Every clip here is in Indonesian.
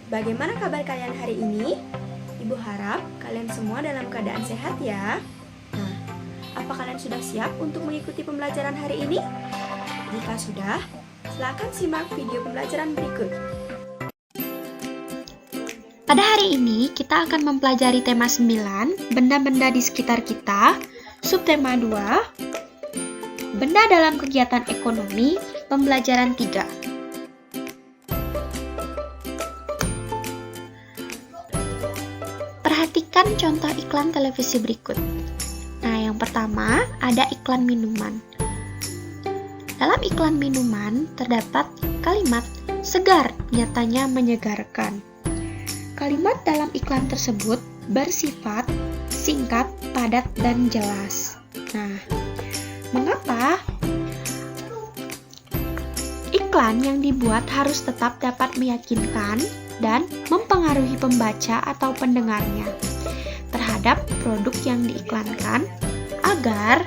Bagaimana kabar kalian hari ini? Ibu harap kalian semua dalam keadaan sehat ya. Nah, apa kalian sudah siap untuk mengikuti pembelajaran hari ini? Jika sudah, silakan simak video pembelajaran berikut. Pada hari ini, kita akan mempelajari tema 9, benda-benda di sekitar kita, subtema 2, benda dalam kegiatan ekonomi, pembelajaran 3. Perhatikan contoh iklan televisi berikut. Nah, yang pertama ada iklan minuman. Dalam iklan minuman terdapat kalimat segar, nyatanya menyegarkan. Kalimat dalam iklan tersebut bersifat singkat, padat, dan jelas. Nah, mengapa iklan yang dibuat harus tetap dapat meyakinkan dan mempengaruhi pembaca atau pendengarnya terhadap produk yang diiklankan agar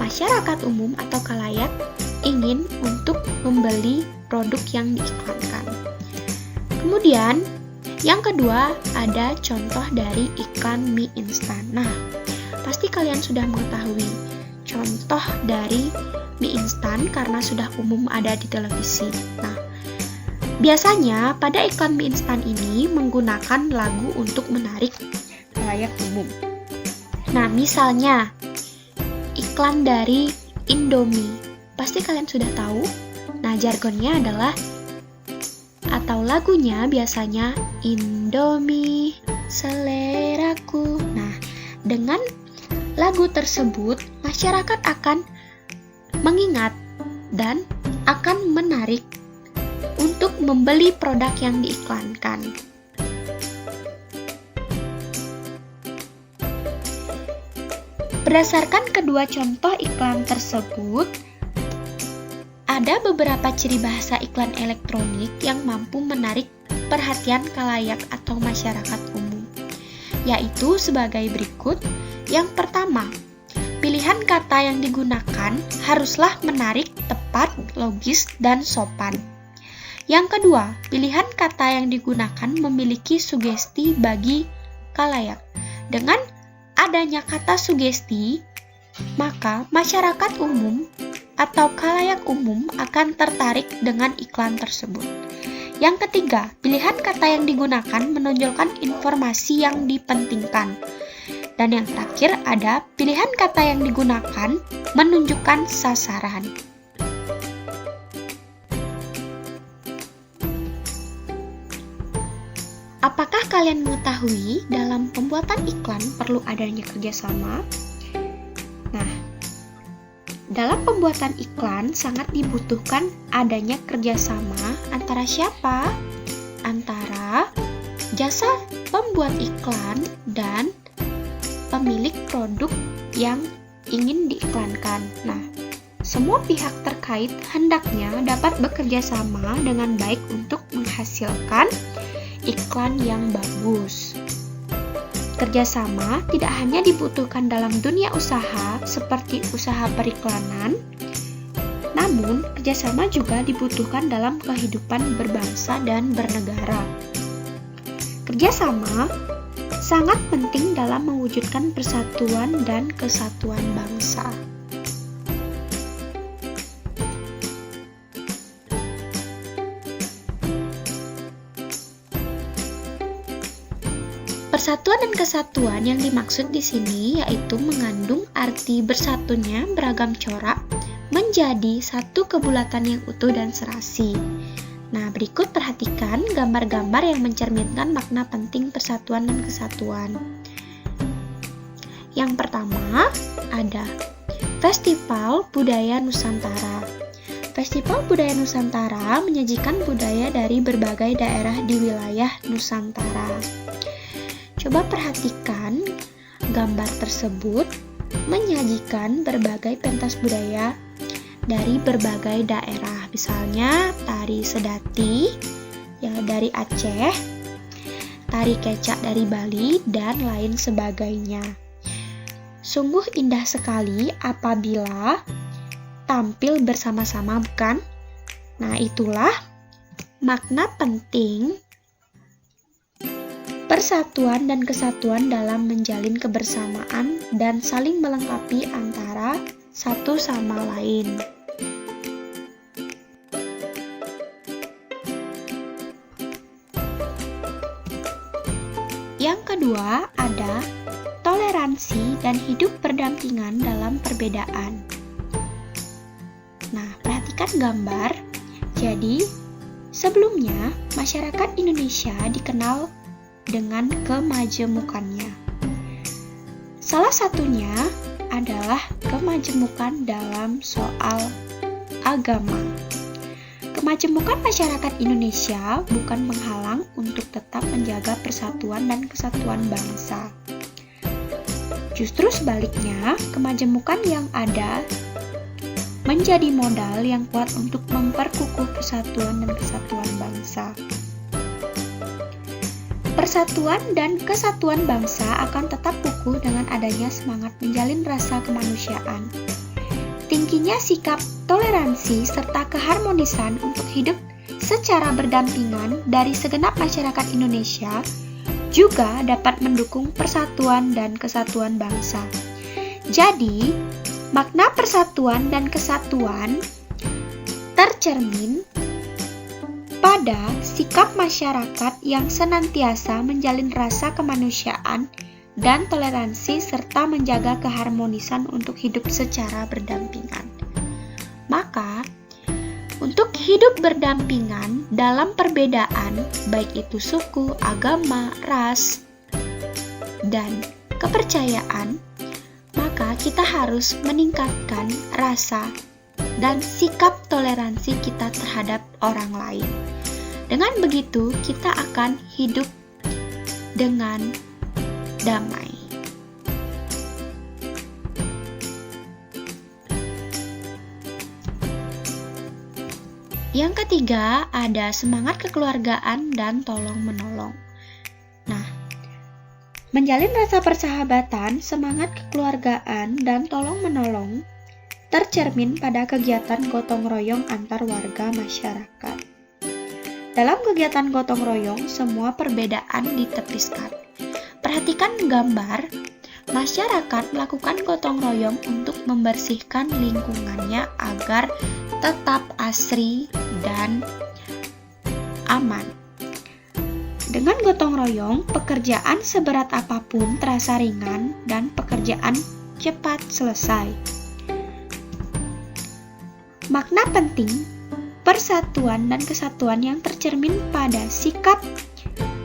masyarakat umum atau khalayak ingin untuk membeli produk yang diiklankan. Kemudian, yang kedua, ada contoh dari iklan mie instan. Nah, pasti kalian sudah mengetahui contoh dari mie instan karena sudah umum ada di televisi. Nah, biasanya pada iklan mie instan ini menggunakan lagu untuk menarik khalayak umum. Nah, misalnya iklan dari Indomie. Pasti kalian sudah tahu. Nah, jargonnya adalah atau lagunya biasanya Indomie seleraku. Nah, dengan lagu tersebut masyarakat akan mengingat dan akan menarik untuk membeli produk yang diiklankan. Berdasarkan kedua contoh iklan tersebut, ada beberapa ciri bahasa iklan elektronik yang mampu menarik perhatian khalayak atau masyarakat umum, yaitu sebagai berikut. Yang pertama, pilihan kata yang digunakan haruslah menarik, tepat, logis, dan sopan. Yang kedua, pilihan kata yang digunakan memiliki sugesti bagi khalayak. Dengan adanya kata sugesti, maka masyarakat umum atau khalayak umum akan tertarik dengan iklan tersebut. Yang ketiga, pilihan kata yang digunakan menonjolkan informasi yang dipentingkan. Dan yang terakhir ada pilihan kata yang digunakan menunjukkan sasaran. Apakah kalian mengetahui dalam pembuatan iklan perlu adanya kerjasama? Nah, dalam pembuatan iklan sangat dibutuhkan adanya kerjasama antara siapa? Antara jasa pembuat iklan dan pemilik produk yang ingin diiklankan. Nah, semua pihak terkait hendaknya dapat bekerja sama dengan baik untuk menghasilkan iklan yang bagus. Kerjasama tidak hanya dibutuhkan dalam dunia usaha seperti usaha periklanan, namun kerjasama juga dibutuhkan dalam kehidupan berbangsa dan bernegara. Kerjasama sangat penting dalam mewujudkan persatuan dan kesatuan bangsa. Persatuan dan kesatuan yang dimaksud di sini yaitu mengandung arti bersatunya beragam corak menjadi satu kebulatan yang utuh dan serasi. Nah, berikut perhatikan gambar-gambar yang mencerminkan makna penting persatuan dan kesatuan. Yang pertama ada Festival Budaya Nusantara. Festival Budaya Nusantara menyajikan budaya dari berbagai daerah di wilayah Nusantara. Coba perhatikan gambar tersebut menyajikan berbagai pentas budaya dari berbagai daerah. Misalnya tari sedati ya dari Aceh, tari kecak dari Bali, dan lain sebagainya. Sungguh indah sekali apabila tampil bersama-sama, bukan? Nah, itulah makna penting persatuan dan kesatuan dalam menjalin kebersamaan dan saling melengkapi antara satu sama lain. Yang kedua ada toleransi dan hidup berdampingan dalam perbedaan. Nah, perhatikan gambar. Jadi, sebelumnya masyarakat Indonesia dikenal dengan kemajemukannya. Salah satunya adalah kemajemukan dalam soal agama. Kemajemukan masyarakat Indonesia bukan menghalang untuk tetap menjaga persatuan dan kesatuan bangsa. Justru sebaliknya, kemajemukan yang ada menjadi modal yang kuat untuk memperkukuh persatuan dan kesatuan bangsa. Persatuan dan kesatuan bangsa akan tetap kukuh dengan adanya semangat menjalin rasa kemanusiaan. Tingginya sikap toleransi serta keharmonisan untuk hidup secara berdampingan dari segenap masyarakat Indonesia juga dapat mendukung persatuan dan kesatuan bangsa. Jadi, makna persatuan dan kesatuan tercermin pada sikap masyarakat yang senantiasa menjalin rasa kemanusiaan dan toleransi serta menjaga keharmonisan untuk hidup secara berdampingan. Maka, untuk hidup berdampingan dalam perbedaan, baik itu suku, agama, ras, dan kepercayaan, maka kita harus meningkatkan rasa dan sikap toleransi kita terhadap orang lain. Dengan begitu, kita akan hidup dengan damai. Yang ketiga, ada semangat kekeluargaan dan tolong-menolong. Nah, menjalin rasa persahabatan, semangat kekeluargaan, dan tolong-menolong tercermin pada kegiatan gotong royong antar warga masyarakat. Dalam kegiatan gotong royong, semua perbedaan ditepiskan. Perhatikan gambar, masyarakat melakukan gotong royong untuk membersihkan lingkungannya agar tetap asri dan aman. Dengan gotong royong, pekerjaan seberat apapun terasa ringan dan pekerjaan cepat selesai. Makna penting persatuan dan kesatuan yang tercermin pada sikap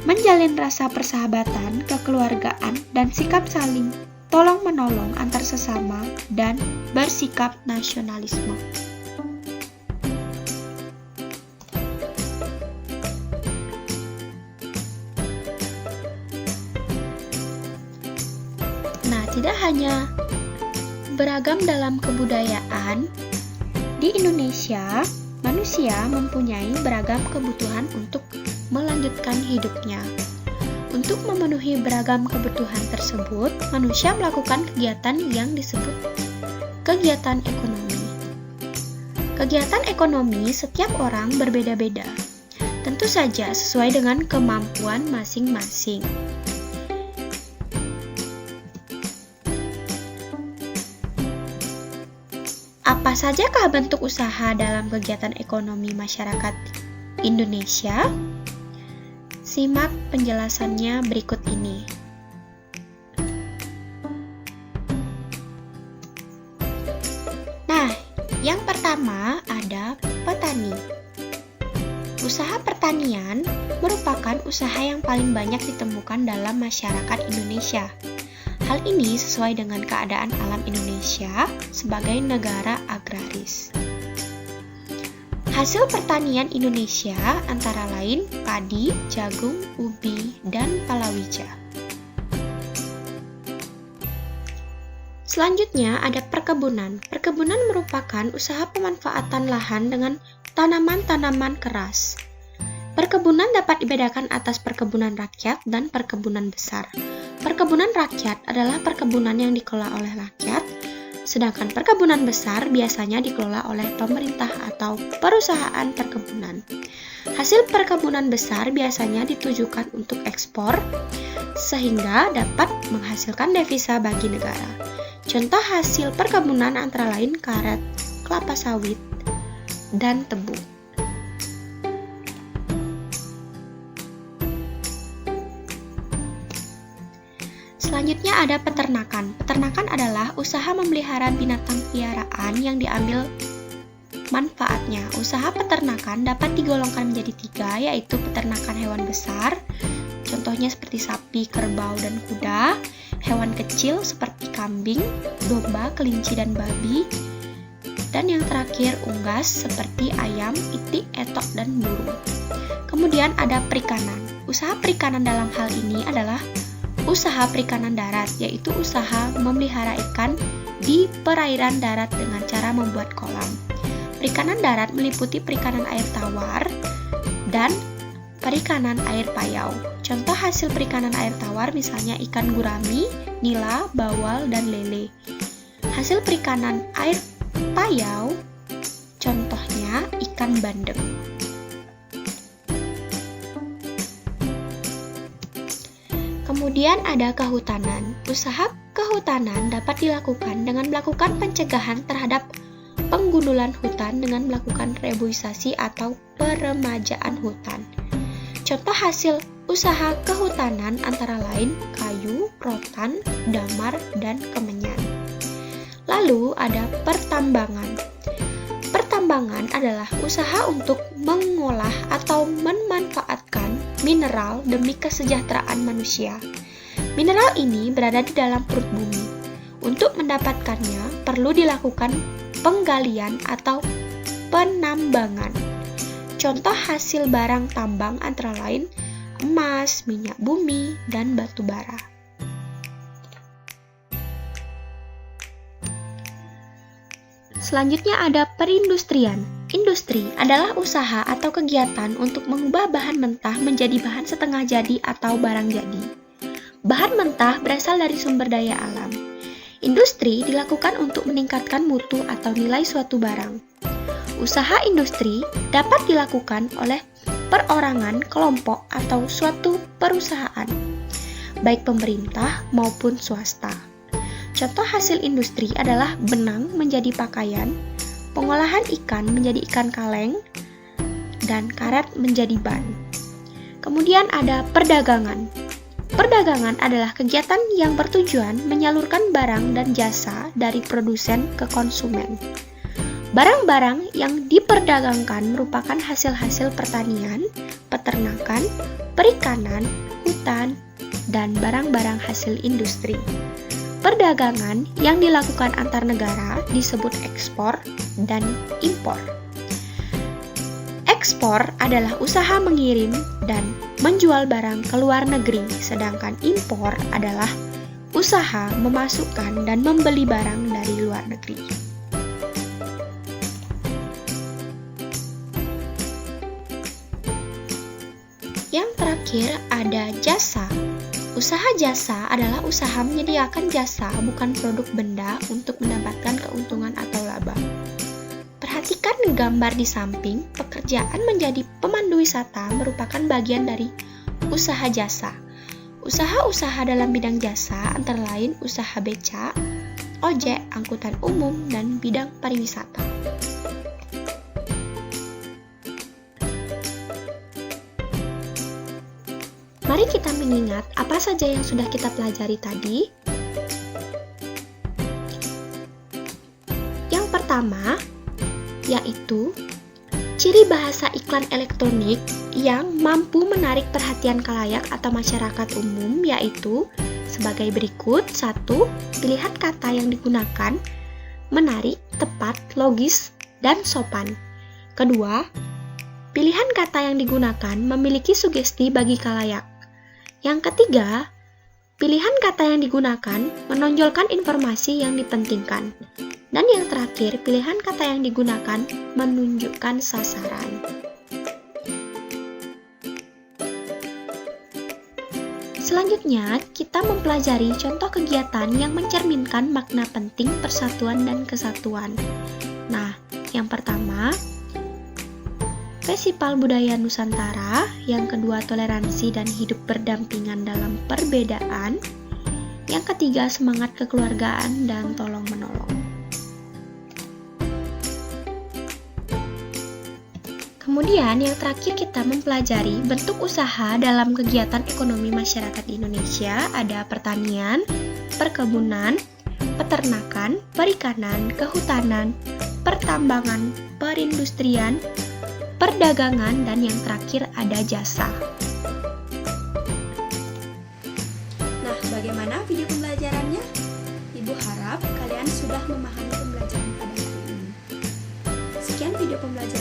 menjalin rasa persahabatan, kekeluargaan, dan sikap saling tolong-menolong antar sesama dan bersikap nasionalisme. Nah, tidak hanya beragam dalam kebudayaan, di Indonesia, manusia mempunyai beragam kebutuhan untuk melanjutkan hidupnya. Untuk memenuhi beragam kebutuhan tersebut, manusia melakukan kegiatan yang disebut kegiatan ekonomi. Kegiatan ekonomi setiap orang berbeda-beda, tentu saja sesuai dengan kemampuan masing-masing. Apa sajakah bentuk usaha dalam kegiatan ekonomi masyarakat Indonesia? Simak penjelasannya berikut ini. Nah, yang pertama ada petani. Usaha pertanian merupakan usaha yang paling banyak ditemukan dalam masyarakat Indonesia. Hal ini sesuai dengan keadaan alam Indonesia sebagai negara agraris. Hasil pertanian Indonesia antara lain padi, jagung, ubi, dan palawija. Selanjutnya ada perkebunan. Perkebunan merupakan usaha pemanfaatan lahan dengan tanaman-tanaman keras. Perkebunan dapat dibedakan atas perkebunan rakyat dan perkebunan besar. Perkebunan rakyat adalah perkebunan yang dikelola oleh rakyat, sedangkan perkebunan besar biasanya dikelola oleh pemerintah atau perusahaan perkebunan. Hasil perkebunan besar biasanya ditujukan untuk ekspor, sehingga dapat menghasilkan devisa bagi negara. Contoh hasil perkebunan antara lain karet, kelapa sawit, dan tebu. Selanjutnya ada peternakan. Peternakan adalah usaha memelihara binatang piaraan yang diambil manfaatnya. Usaha peternakan dapat digolongkan menjadi 3, yaitu peternakan hewan besar, contohnya seperti sapi, kerbau, dan kuda. Hewan kecil seperti kambing, domba, kelinci, dan babi. Dan yang terakhir unggas seperti ayam, itik, etok, dan burung. Kemudian ada perikanan. Usaha perikanan dalam hal ini adalah usaha perikanan darat, yaitu usaha memelihara ikan di perairan darat dengan cara membuat kolam. Perikanan darat meliputi perikanan air tawar dan perikanan air payau. Contoh hasil perikanan air tawar misalnya ikan gurami, nila, bawal, dan lele. Hasil perikanan air payau contohnya ikan bandeng. Kemudian ada kehutanan. Usaha kehutanan dapat dilakukan dengan melakukan pencegahan terhadap penggundulan hutan dengan melakukan reboisasi atau peremajaan hutan. Contoh hasil usaha kehutanan antara lain kayu, rotan, damar, dan kemenyan. Lalu ada pertambangan. Pertambangan adalah usaha untuk mengolah atau memanfaatkan mineral demi kesejahteraan manusia. Mineral ini berada di dalam perut bumi. Untuk mendapatkannya perlu dilakukan penggalian atau penambangan. Contoh hasil barang tambang antara lain emas, minyak bumi, dan batu bara. Selanjutnya ada perindustrian. Industri adalah usaha atau kegiatan untuk mengubah bahan mentah menjadi bahan setengah jadi atau barang jadi. Bahan mentah berasal dari sumber daya alam. Industri dilakukan untuk meningkatkan mutu atau nilai suatu barang. Usaha industri dapat dilakukan oleh perorangan, kelompok, atau suatu perusahaan, baik pemerintah maupun swasta. Contoh hasil industri adalah benang menjadi pakaian, pengolahan ikan menjadi ikan kaleng, dan karet menjadi ban. Kemudian ada perdagangan. Perdagangan adalah kegiatan yang bertujuan menyalurkan barang dan jasa dari produsen ke konsumen. Barang-barang yang diperdagangkan merupakan hasil-hasil pertanian, peternakan, perikanan, hutan, dan barang-barang hasil industri. Perdagangan yang dilakukan antar negara disebut ekspor dan impor. Ekspor adalah usaha mengirim dan menjual barang ke luar negeri, sedangkan impor adalah usaha memasukkan dan membeli barang dari luar negeri. Yang terakhir ada jasa. Usaha jasa adalah usaha menyediakan jasa, bukan produk benda untuk mendapatkan keuntungan atau laba. Perhatikan gambar di samping. Pekerjaan menjadi pemandu wisata merupakan bagian dari usaha jasa. Usaha-usaha dalam bidang jasa antara lain usaha becak, ojek, angkutan umum, dan bidang pariwisata. Mari kita mengingat apa saja yang sudah kita pelajari tadi. Yang pertama, yaitu ciri bahasa iklan elektronik yang mampu menarik perhatian khalayak atau masyarakat umum, yaitu sebagai berikut. 1. Pilihan kata yang digunakan menarik, tepat, logis, dan sopan. 2. Pilihan kata yang digunakan memiliki sugesti bagi khalayak. Yang ketiga, pilihan kata yang digunakan menonjolkan informasi yang dipentingkan. Dan yang terakhir, pilihan kata yang digunakan menunjukkan sasaran. Selanjutnya, kita mempelajari contoh kegiatan yang mencerminkan makna penting persatuan dan kesatuan. Nah, yang pertama, Festival Budaya Nusantara, yang kedua toleransi dan hidup berdampingan dalam perbedaan, yang ketiga semangat kekeluargaan dan tolong-menolong. Kemudian yang terakhir kita mempelajari bentuk usaha dalam kegiatan ekonomi masyarakat di Indonesia, ada pertanian, perkebunan, peternakan, perikanan, kehutanan, pertambangan, perindustrian, perdagangan, dan yang terakhir ada jasa. Nah, bagaimana video pembelajarannya? Ibu harap kalian sudah memahami pembelajaran pada hari ini. Sekian video pembelajaran